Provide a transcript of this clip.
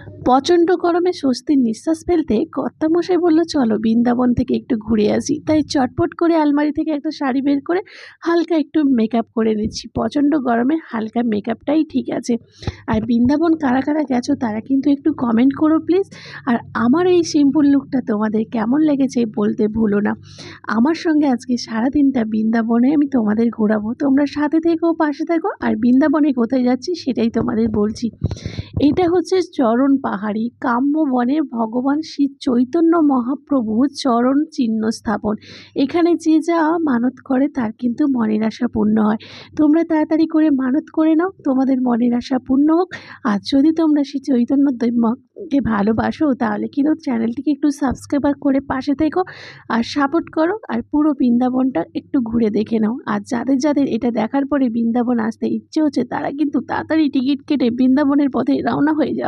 প্রচণ্ড গরমে স্বস্তির নিঃশ্বাস ফেলতে কর্তামশাই বলল, চলো বৃন্দাবন থেকে একটু ঘুরে আসি। তাই চটপট করে আলমারি থেকে একটা শাড়ি বের করে হালকা একটু মেকআপ করে নিচ্ছি। প্রচণ্ড গরমে হালকা মেকআপটাই ঠিক আছে। আর বৃন্দাবন কারা কারা গেছো তারা কিন্তু একটু কমেন্ট করো প্লিজ। আর আমার এই সিম্পল লুকটা তোমাদের কেমন লেগেছে বলতে ভুলো না। আমার সঙ্গে আজকে সারাদিনটা বৃন্দাবনে আমি তোমাদের ঘোরাবো, তোমরা সাথে থেকো, পাশে থেকো। আর বৃন্দাবনে কোথায় যাচ্ছি সেটাই তোমাদের বলছি। এটা হচ্ছে চরণ পাহাড়ি কাম্যবনে ভগবান শ্রী চৈতন্য মহাপ্রভুর চরণ চিহ্ন স্থাপন। এখানে যে যা মানত করে তার কিন্তু মনের আশা পূর্ণ হয়। তোমরা তাড়াতাড়ি করে মানত করে নাও, তোমাদের মনের আশা পূর্ণ হোক। আর যদি তোমরা শ্রী চৈতন্য কে ভালোবাসো তাহলে কিন্তু চ্যানেলটিকে একটু সাবস্ক্রাইব করে পাশে থেকো আর সাপোর্ট করো। আর পুরো বৃন্দাবনটা একটু ঘুরে দেখে নাও। আর যাদের যাদের এটা দেখার পরে বৃন্দাবন আসতে ইচ্ছে হচ্ছে তারা কিন্তু তাড়াতাড়ি টিকিট কেটে বৃন্দাবনের পথে রওনা হয়ে যাও।